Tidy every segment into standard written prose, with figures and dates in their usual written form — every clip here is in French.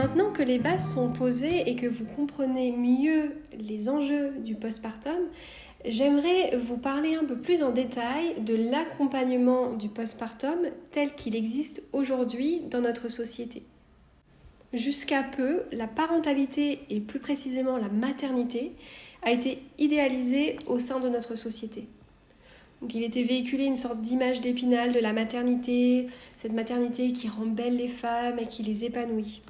Maintenant que les bases sont posées et que vous comprenez mieux les enjeux du postpartum, j'aimerais vous parler un peu plus en détail de l'accompagnement du postpartum tel qu'il existe aujourd'hui dans notre société. Jusqu'à peu, la parentalité et plus précisément la maternité a été idéalisée au sein de notre société. Donc il était véhiculé une sorte d'image d'Épinal de la maternité, cette maternité qui rend belles les femmes et qui les épanouit.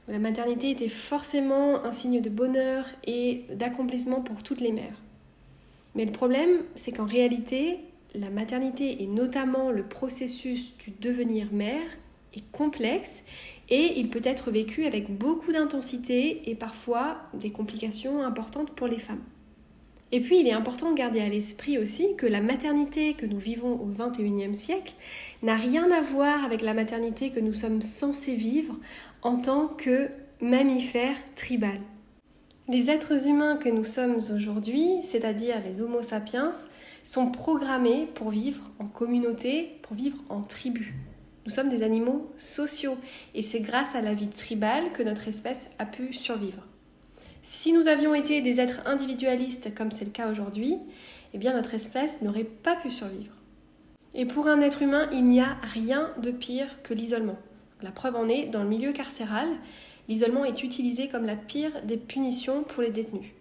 La maternité était forcément un signe de bonheur et d'accomplissement pour toutes les mères. Mais le problème, c'est qu'en réalité, la maternité et notamment le processus du devenir mère est complexe et il peut être vécu avec beaucoup d'intensité et parfois des complications importantes pour les femmes. Et puis, il est important de garder à l'esprit aussi que la maternité que nous vivons au XXIe siècle n'a rien à voir avec la maternité que nous sommes censés vivre en tant que mammifères tribal. Les êtres humains que nous sommes aujourd'hui, c'est-à-dire les Homo sapiens, sont programmés pour vivre en communauté, pour vivre en tribu. Nous sommes des animaux sociaux et c'est grâce à la vie tribale que notre espèce a pu survivre. Si nous avions été des êtres individualistes comme c'est le cas aujourd'hui, eh bien notre espèce n'aurait pas pu survivre. Et pour un être humain, il n'y a rien de pire que l'isolement. La preuve en est, dans le milieu carcéral, l'isolement est utilisé comme la pire des punitions pour les détenus.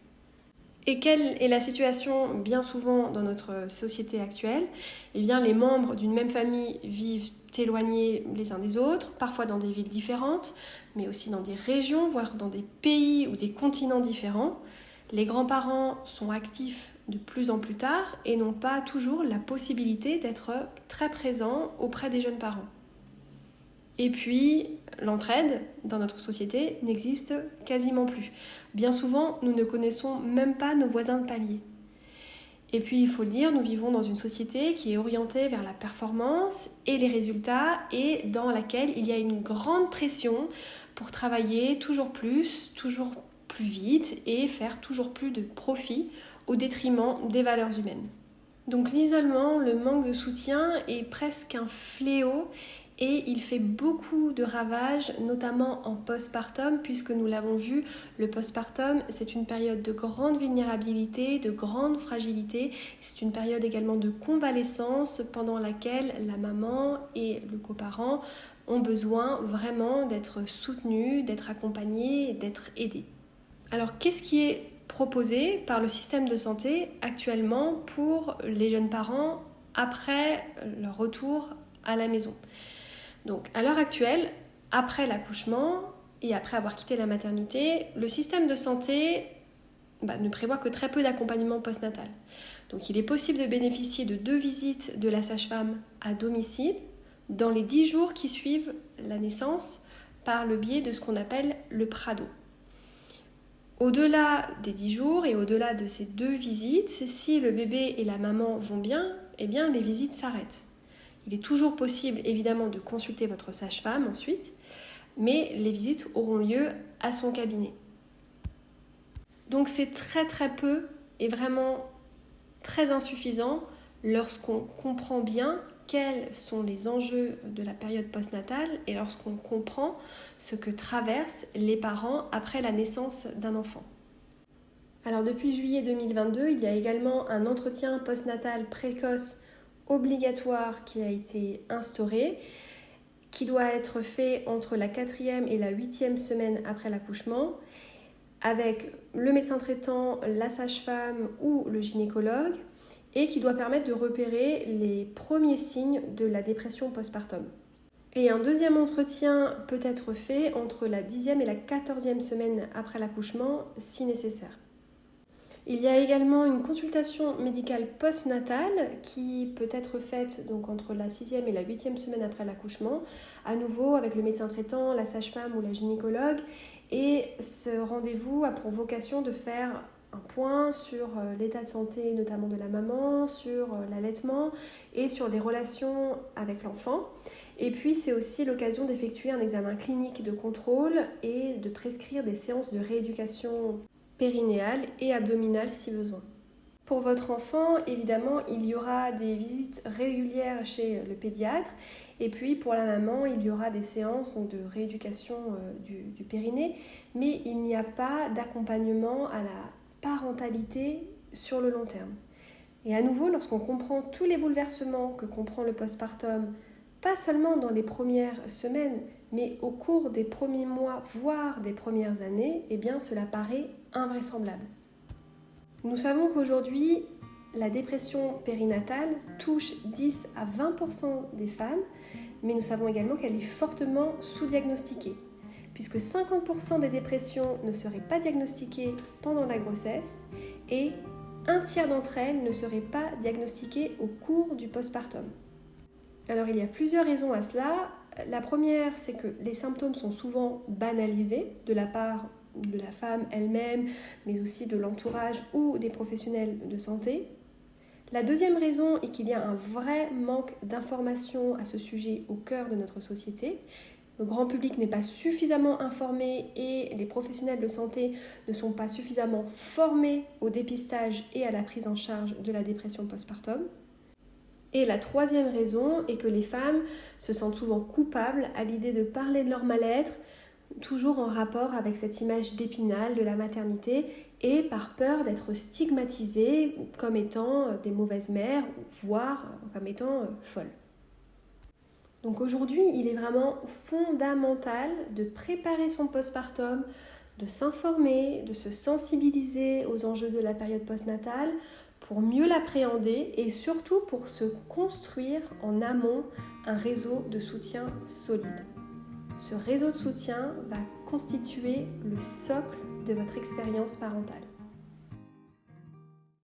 Et quelle est la situation bien souvent dans notre société actuelle ? Eh bien, les membres d'une même famille vivent éloignés les uns des autres, parfois dans des villes différentes, mais aussi dans des régions, voire dans des pays ou des continents différents. Les grands-parents sont actifs de plus en plus tard et n'ont pas toujours la possibilité d'être très présents auprès des jeunes parents. Et puis, l'entraide dans notre société n'existe quasiment plus. Bien souvent, nous ne connaissons même pas nos voisins de palier. Et puis, il faut le dire, nous vivons dans une société qui est orientée vers la performance et les résultats et dans laquelle il y a une grande pression pour travailler toujours plus vite et faire toujours plus de profit au détriment des valeurs humaines. Donc l'isolement, le manque de soutien est presque un fléau et il fait beaucoup de ravages, notamment en postpartum, puisque nous l'avons vu, le postpartum, c'est une période de grande vulnérabilité, de grande fragilité. C'est une période également de convalescence pendant laquelle la maman et le coparent ont besoin vraiment d'être soutenus, d'être accompagnés, d'être aidés. Alors, qu'est-ce qui est proposé par le système de santé actuellement pour les jeunes parents après leur retour à la maison ? Donc, à l'heure actuelle, après l'accouchement et après avoir quitté la maternité, le système de santé ne prévoit que très peu d'accompagnement postnatal. Donc, il est possible de bénéficier de 2 visites de la sage-femme à domicile dans les 10 jours qui suivent la naissance par le biais de ce qu'on appelle le PRADO. Au-delà des 10 jours et au-delà de ces 2 visites, si le bébé et la maman vont bien, eh bien les visites s'arrêtent. Il est toujours possible évidemment de consulter votre sage-femme ensuite, mais les visites auront lieu à son cabinet. Donc c'est très très peu et vraiment très insuffisant lorsqu'on comprend bien quels sont les enjeux de la période postnatale et lorsqu'on comprend ce que traversent les parents après la naissance d'un enfant. Alors depuis juillet 2022, il y a également un entretien postnatal précoce obligatoire qui a été instauré, qui doit être fait entre la 4e et la 8e semaine après l'accouchement, avec le médecin traitant, la sage-femme ou le gynécologue, et qui doit permettre de repérer les premiers signes de la dépression postpartum. Et un deuxième entretien peut être fait entre la 10e et la 14e semaine après l'accouchement, si nécessaire. Il y a également une consultation médicale postnatale qui peut être faite donc entre la 6e et la 8e semaine après l'accouchement, à nouveau avec le médecin traitant, la sage-femme ou la gynécologue. Et ce rendez-vous a pour vocation de faire un point sur l'état de santé notamment de la maman, sur l'allaitement et sur les relations avec l'enfant. Et puis c'est aussi l'occasion d'effectuer un examen clinique de contrôle et de prescrire des séances de rééducation périnéale et abdominale si besoin. Pour votre enfant, évidemment, il y aura des visites régulières chez le pédiatre. Et puis pour la maman, il y aura des séances donc, de rééducation du périnée. Mais il n'y a pas d'accompagnement à la parentalité sur le long terme. Et à nouveau, lorsqu'on comprend tous les bouleversements que comprend le postpartum, pas seulement dans les premières semaines, mais au cours des premiers mois, voire des premières années, eh bien cela paraît invraisemblable. Nous savons qu'aujourd'hui, la dépression périnatale touche 10 à 20% des femmes, mais nous savons également qu'elle est fortement sous-diagnostiquée, puisque 50% des dépressions ne seraient pas diagnostiquées pendant la grossesse et un tiers d'entre elles ne seraient pas diagnostiquées au cours du postpartum. Alors il y a plusieurs raisons à cela. La première, c'est que les symptômes sont souvent banalisés de la part de la femme elle-même, mais aussi de l'entourage ou des professionnels de santé. La deuxième raison est qu'il y a un vrai manque d'information à ce sujet au cœur de notre société. Le grand public n'est pas suffisamment informé et les professionnels de santé ne sont pas suffisamment formés au dépistage et à la prise en charge de la dépression postpartum. Et la troisième raison est que les femmes se sentent souvent coupables à l'idée de parler de leur mal-être, toujours en rapport avec cette image d'Épinal de la maternité et par peur d'être stigmatisées comme étant des mauvaises mères, voire comme étant folles. Donc aujourd'hui, il est vraiment fondamental de préparer son postpartum, de s'informer, de se sensibiliser aux enjeux de la période postnatale pour mieux l'appréhender et surtout pour se construire en amont un réseau de soutien solide. Ce réseau de soutien va constituer le socle de votre expérience parentale.